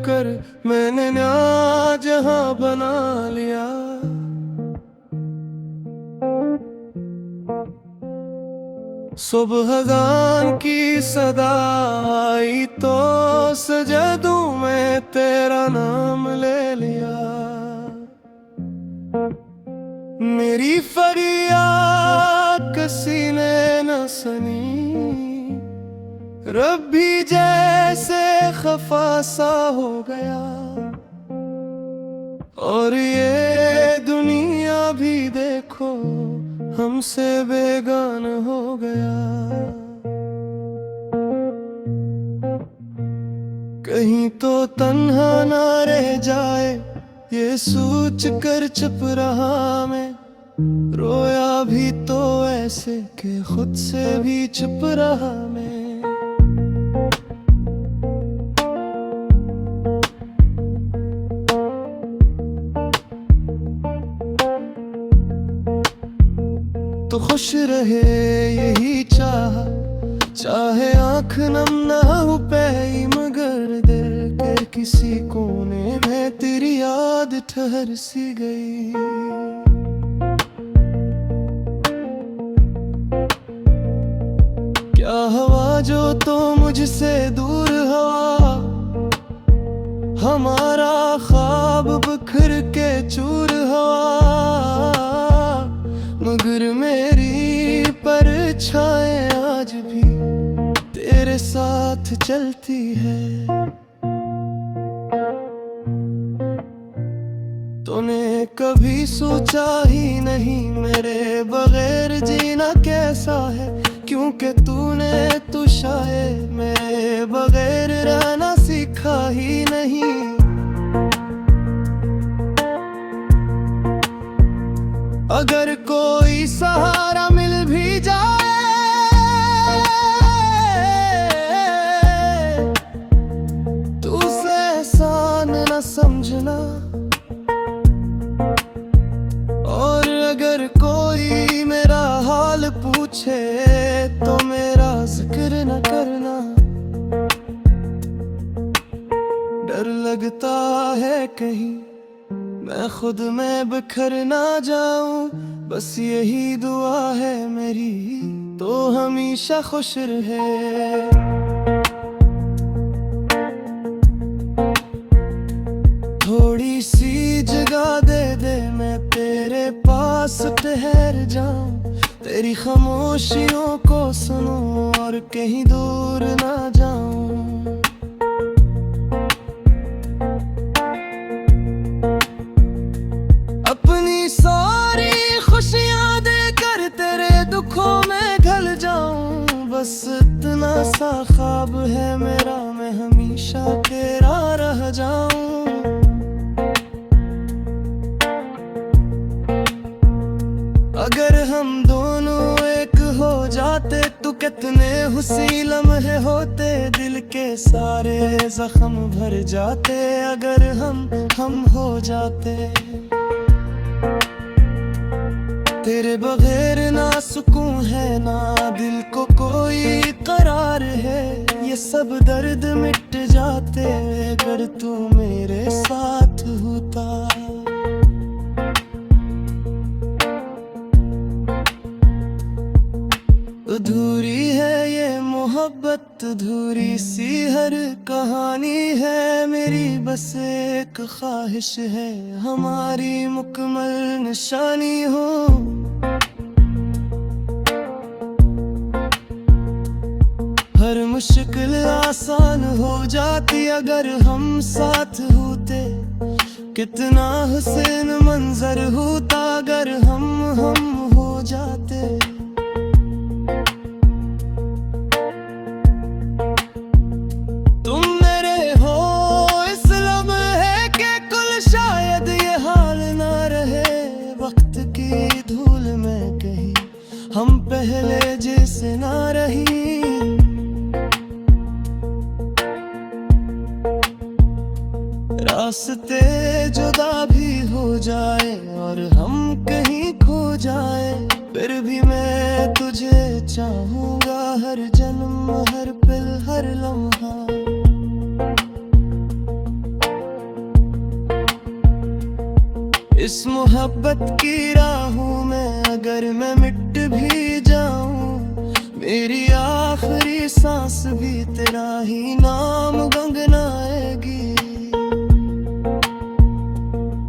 कर मैंने नया जहां बना लिया। सुबहगान की सदा आई तो सजदों में तेरा नाम ले लिया। मेरी फरियाद किसी ने न सुनी, रब्बी जैसे खफा सा हो गया। और ये दुनिया भी देखो हमसे बेगान हो गया। कहीं तो तन्हा ना रह जाए ये सोच कर चुप रहा मैं। रोया भी तो ऐसे कि खुद से भी चुप रहा मैं। तो खुश रहे यही चाहे आँख नम ना हो पाई, मगर दिल के किसी कोने में तेरी याद ठहर सी गई। क्या हवा जो तो मुझसे दूर हवा, हमारा ख्वाब बिखर के चूर हवा। मगर मेरी परछाएं आज भी तेरे साथ चलती है। तूने कभी सोचा ही नहीं मेरे बगैर जीना कैसा है, क्योंकि तूने तो शायद मेरे बगैर रहना सीखा ही नहीं। अगर कोई सहारा मिल भी जाए तो उसे एहसान न समझना। और अगर कोई मेरा हाल पूछे तो मेरा जिक्र न करना। डर लगता है कहीं मैं खुद में बिखर ना जाऊं, बस यही दुआ है मेरी तो हमेशा खुश रहे। थोड़ी सी जगह दे दे मैं तेरे पास ठहर जाऊं, तेरी खामोशियों को सुनूं और कहीं दूर ना जाऊं। अपनी सारी खुशियां देकर तेरे दुखों में ढल जाऊं, बस इतना सा ख्वाब है मेरा मैं हमेशा तेरा रह जाऊं। अगर हम दोनों एक हो जाते तो कितने हुसी लम्हे होते, दिल के सारे जख्म भर जाते अगर हम हो जाते। तेरे बगैर ना सुकून है ना दिल को कोई करार है, ये सब दर्द मिट जाते अगर तू मेरे साथ होता। अधूरी है ये मोहब्बत अधूरी सी हर कहानी है मेरी, बस एक ख्वाहिश है हमारी मुकम्मल निशानी हो। हर मुश्किल आसान हो जाती अगर हम साथ होते, कितना हसीन मंजर होता अगर हम हो जाते। तुम मेरे हो इस लम्हे के कुल शायद ये हाल ना रहे, वक्त की धूल में कहीं हम पहले जैसे ना रही। रास्ते जुदा भी हो जाए और हम कहीं खो जाए, फिर भी मैं तुझे चाहूँगा हर जन्म हर पल हर लम्हा। इस मोहब्बत की राहों में अगर मैं मिट भी जाऊं, मेरी आखिरी सांस भी तेरा ही नाम गुनगुनाएगी।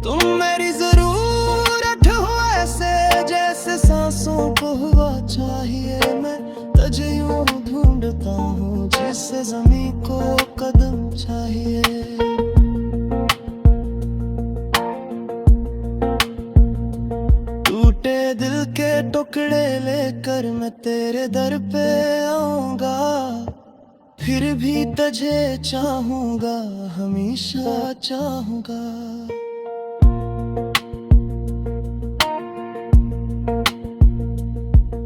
तुम मेरी जरूरत हो ऐसे जैसे सांसों को हुआ चाहिए। मैं तुझे यूं ढूंढता हूँ जैसे ज़मीं को कदम चाहिए। टूटे दिल के टुकड़े लेकर मैं तेरे दर पे आऊंगा, फिर भी तुझे चाहूंगा, हमेशा चाहूंगा।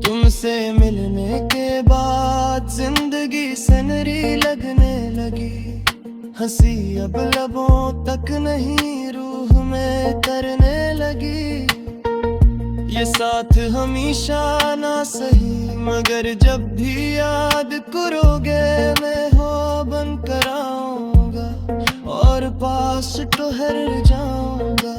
तुमसे मिलने के बाद जिंदगी सनरी लगने लगी। हंसी अब लबों तक नहीं रूह में करने लगी। ये साथ हमेशा ना सही मगर जब भी याद करोगे मैं हो बन कर आऊंगा और पास ठहर जाऊंगा।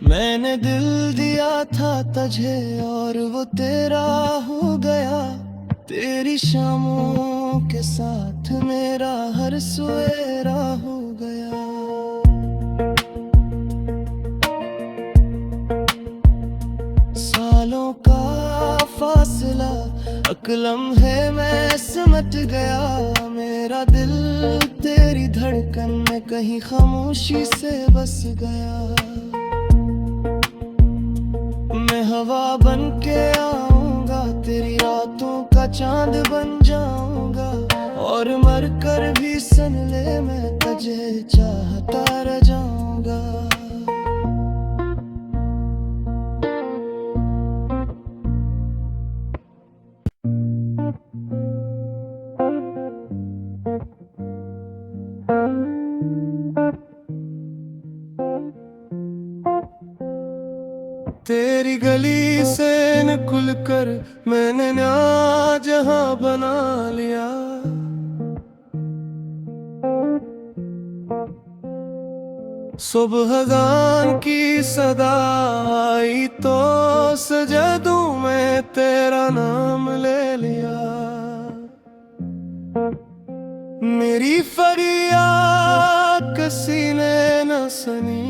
मैंने दिल दिया था तुझे और वो तेरा हो गया। तेरी शामों के साथ मेरा हर सवेरा हो गया। सालों का फासला अकलम है मैं समझ गया। मेरा दिल तेरी धड़कन में कहीं खामोशी से बस गया। मैं हवा बन के आऊंगा, तेरी रातों का चांद बन जाऊंगा और मर कर भी सुन ले मैं तुझे चाहता रह जाऊंगा। तेरी गली से निकल कर मैंने नया जहां बना लिया। सुबहगान की सदा आई तो सजदों में तेरा नाम ले लिया। मेरी फरियाद किसी ने न सुनी।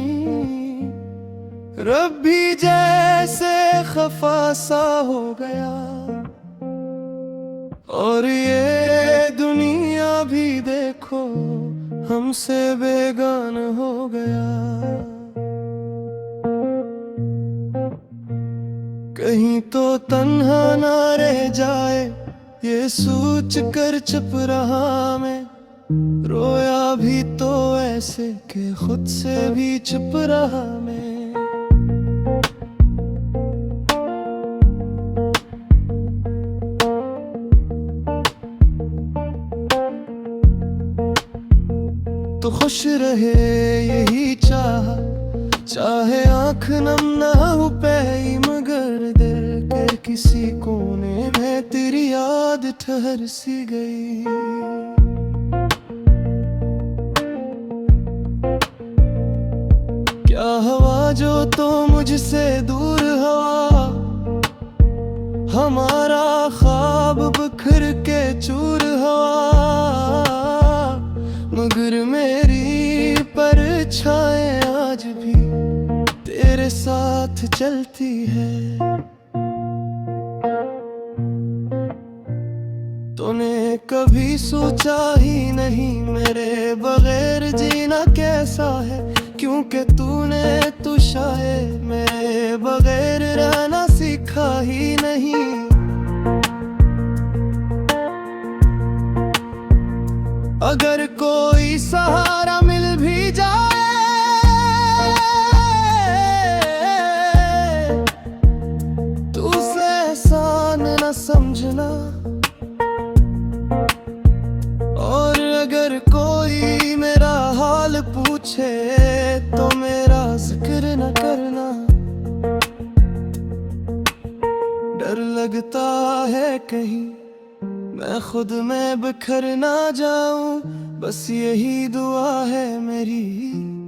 रब्बी जैसे खफा सा हो गया और ये दुनिया भी देखो हमसे बेगान हो गया। कहीं तो तन्हा ना रह जाए ये सोच कर चुप रहा मैं। रोया भी तो ऐसे कि खुद से भी चुप रहा मैं। तो खुश रहे यही चाहे आँख नम ना हो पाई मगर दिल के किसी कोने में तेरी याद ठहर सी गई। क्या हवा जो तो मुझसे दूर हवा, हमारा ख्वाब बिखर के चूर हवा। मगर मेरी परछाएं आज भी तेरे साथ चलती है। तूने कभी सोचा ही नहीं मेरे बगैर जीना कैसा है। क्योंकि तू शायद मेरे बगैर रहना सीखा ही नहीं। अगर कोई सहारा मिल भी जाए तो उसे एहसान न समझना। और अगर कोई मेरा हाल पूछे तो मेरा जिक्र न करना। डर लगता है कहीं मैं खुद में बिखर ना जाऊं, बस यही दुआ है मेरी,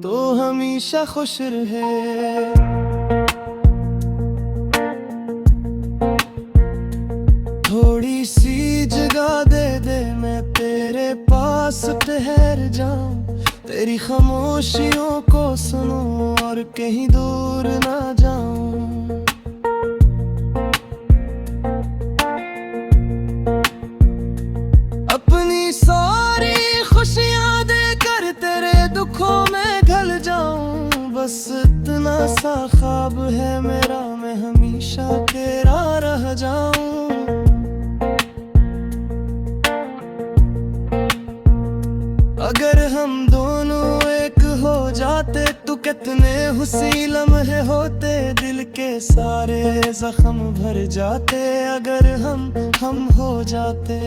तो हमेशा खुश रहे। थोड़ी सी जगह दे दे, मैं तेरे पास ठहर जाऊं, तेरी खामोशियों को सुनूं और कहीं दूर ना जाऊं। अपनी सारी खुशियां देकर तेरे दुखों में ढल जाऊं, बस इतना सा ख्वाब है मेरा, मैं हमेशा तेरा रह जाऊं। अगर हम दोनों एक हो जाते तो कितने हुस्न लम्हे होते, दिल के सारे जख्म भर जाते अगर हम हो जाते।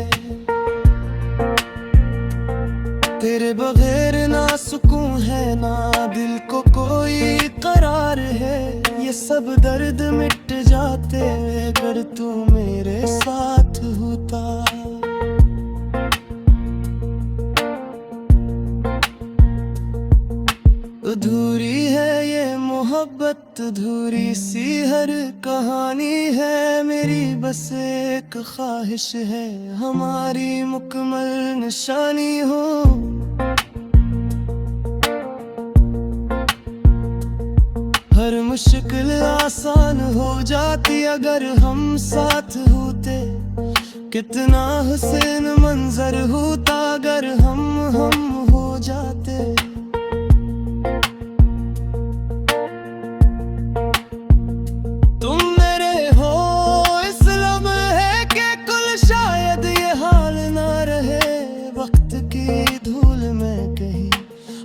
तेरे बगैर ना सुकून है ना दिल को कोई करार है, ये सब दर्द मिट जाते अगर तू मेरे साथ होता। अधूरी है ये मोहब्बत, अधूरी सी हर कहानी है मेरी, बस एक ख्वाहिश है हमारी मुकम्मल निशानी हो। हर मुश्किल आसान हो जाती अगर हम साथ होते, कितना हुस्न मंजर होता अगर हम हो जाते।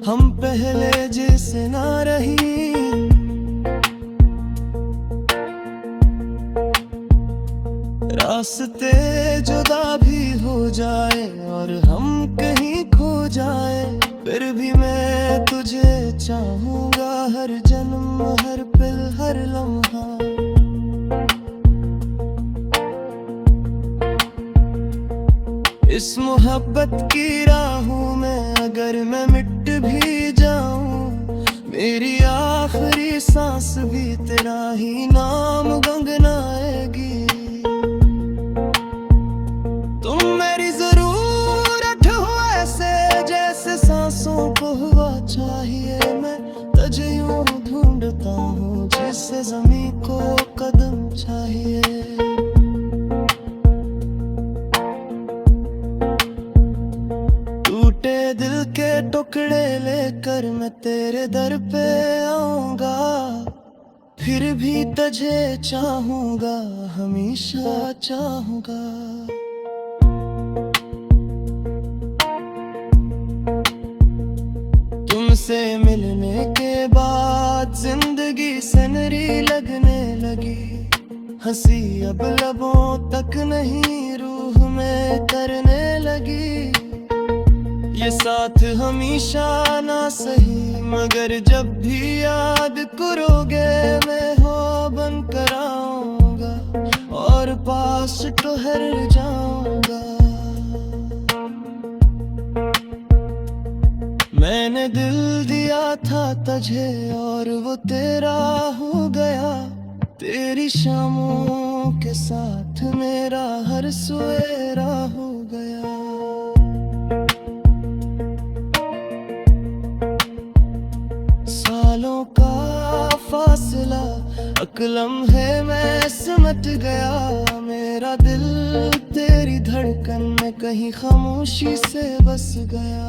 हम पहले जैसे ना रही, रास्ते जुदा भी हो जाए और हम कहीं खो जाए, फिर भी मैं तुझे चाहूंगा हर जन्म हर पल हर लम्हा। इस मोहब्बत की राहों में अगर मैं मिट भी जाऊं, मेरी आखिरी सांस भी तेरा ही नाम गुनगुनाएगी। तुम मेरी जरूरत हो ऐसे जैसे सांसों को हवा चाहिए, मैं तुझे यूं ढूंढता हूँ जैसे ज़मीं को कदम चाहिए। दिल के टुकड़े लेकर मैं तेरे दर पे आऊंगा, फिर भी तुझे चाहूंगा हमेशा चाहूंगा। तुमसे मिलने के बाद जिंदगी सनरी लगने लगी, हंसी अब लबों तक नहीं रूह में करने लगी। ये साथ हमेशा ना सही मगर जब भी याद करोगे मैं हो बन कर आऊंगा और पास ठहर जाऊंगा। मैंने दिल दिया था तुझे और वो तेरा हो गया, तेरी शामों के साथ मेरा हर सवेरा हो गया। सालों का फासला अकलम है मैं सिमट गया, मेरा दिल तेरी धड़कन में कहीं खामोशी से बस गया।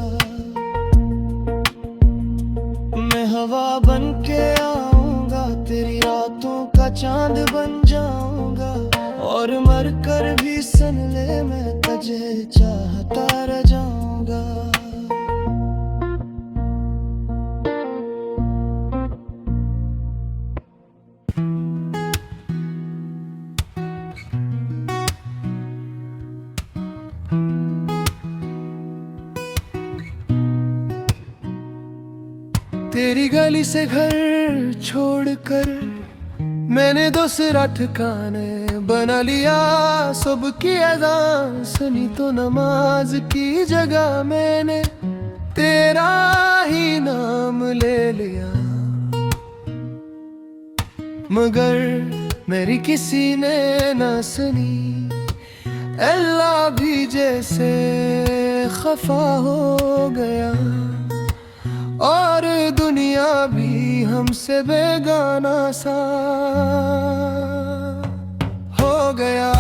मैं हवा बन के आऊंगा तेरी रातों का चांद बन जाऊंगा, और मर कर भी सुन ले मैं तुझे चाहता रह जाऊंगा। तेरी गली से घर छोड़कर मैंने दूसरा ठिकाने बना लिया सबकी अज़ान सुनी तो नमाज की जगह मैंने तेरा ही नाम ले लिया। मगर मेरी किसी ने ना सुनी, अल्लाह भी जैसे खफा हो गया और दुनिया भी हमसे बेगाना सा हो गया।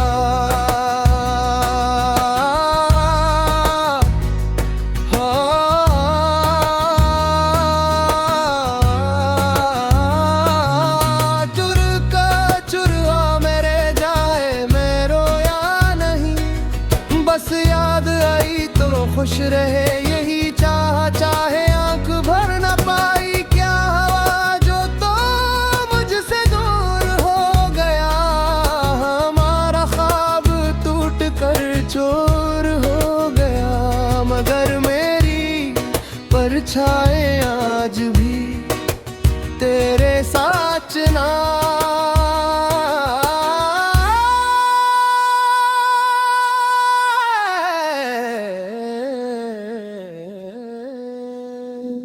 चुर का चुरा मेरे जाए मैं रोया नहीं, बस याद आई तो खुश रहे यही चाह, चाहे आंख भर न पाई क्या हवा जो तो मुझसे दूर हो गया। हमारा ख्वाब टूट कर चोर हो गया, मगर मेरी परछाई आज भी तेरे साथ ना।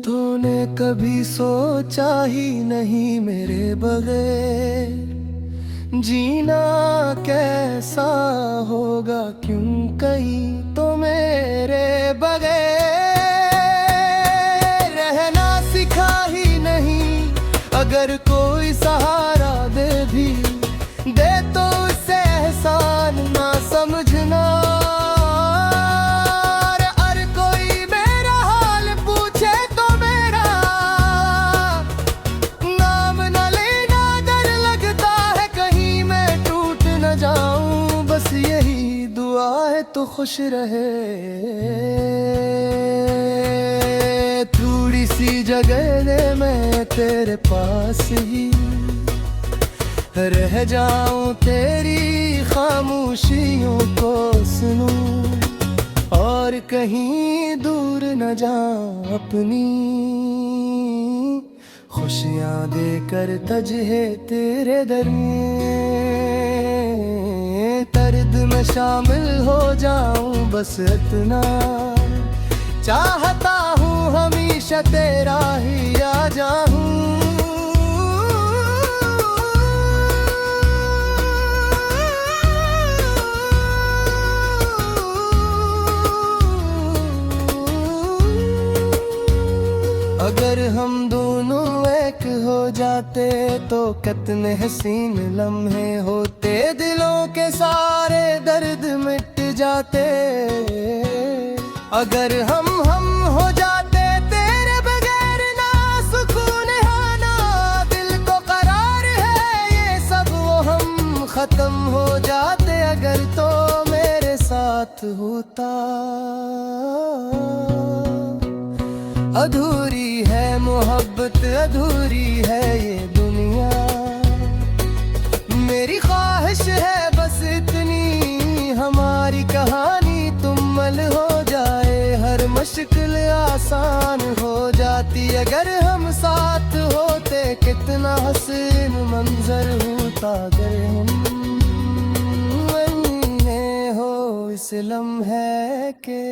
तूने कभी सोचा ही नहीं मेरे बगैर जीना कैसा होगा, क्यों कहीं तो मेरे बगैर रहना सिखा ही नहीं। अगर कोई सहारा दे भी दे तो उससे एहसान ना समझना। तो खुश रहे थोड़ी सी जगह दे, मैं तेरे पास ही रह जाऊं, तेरी खामोशियों को सुनूं और कहीं दूर न जाऊं। अपनी खुशियां देकर तजहे तेरे दर में, दर्द में शामिल हो जाऊं, बस इतना चाहता हूँ हमेशा तेरा ही आ जाऊं। अगर हम दोनों एक हो जाते तो कितने हसीन लम्हे होते, दिलों के सारे दर्द मिट जाते। अगर हम हो जाते तेरे बगैर ना सुकून है ना दिल को करार है, ये सब वो हम खत्म हो जाते अगर तो मेरे साथ होता। अधूरी है मोहब्बत, अधूरी है ये दुनिया, मेरी ख्वाहिश है बस इतनी हमारी कहानी तुम्मल हो जाए, हर मुश्किल आसान हो जाती अगर हम साथ होते। कितना हसीन मंजर होता अगर हम हो इस लम्हे के।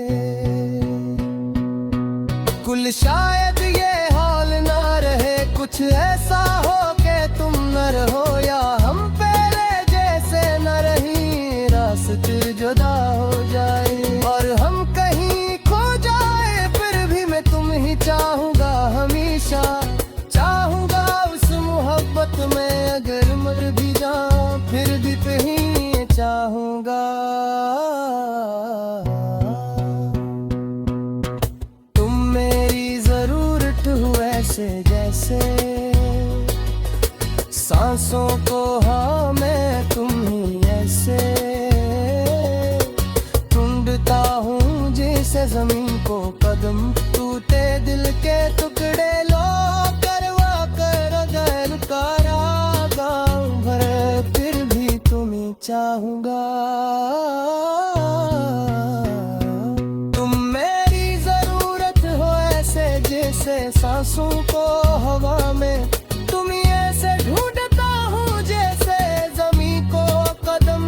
कुल शायद ये हाल ना रहे, कुछ ऐसा हो के तुम न रहो या हम पहले जैसे न रही, रास्ते जुदा हो जाए और हम कहीं खो जाए, फिर भी मैं तुम ही चाहूँगा हमेशा, चाहूँगा उस मोहब्बत में अगर मर भी जाऊँ फिर भी तुम्हें चाहूँगा। ऐसे जैसे सांसों को हाँ मैं तुम ही ऐसे ढूंढता हूँ जैसे जमीन को कदम टूटे दिल के टुकड़े लो करवा कर गैर कारा गाँव भर, फिर भी तुम्हें चाहूँगा। जैसे सांसों को हवा में तुम ऐसे ढूंढता हूँ, जैसे जमीन को कदम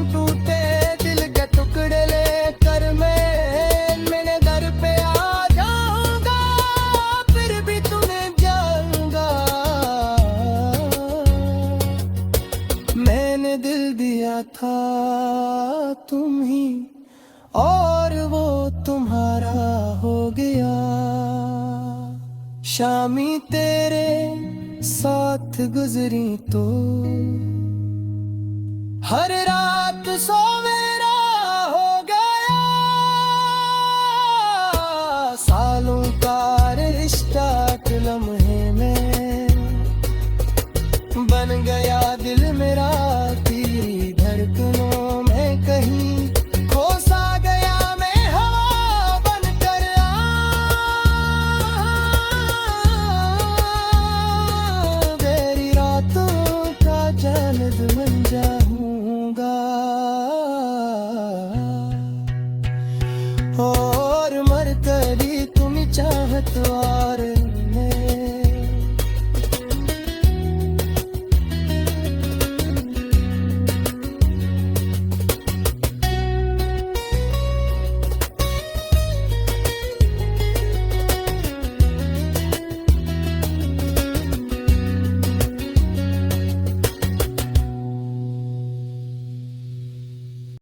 शामी तेरे साथ गुजरी तो हर रात सवेरा हो गया। सालों का रिश्ता के लम्हे में बन गया दिल मेरा तेरी धड़कनों में कहीं खो सा गया मैं हवा बनकर। तेरी रातों का जानिद बन जाऊंगा और मर कर भी तुम चाहत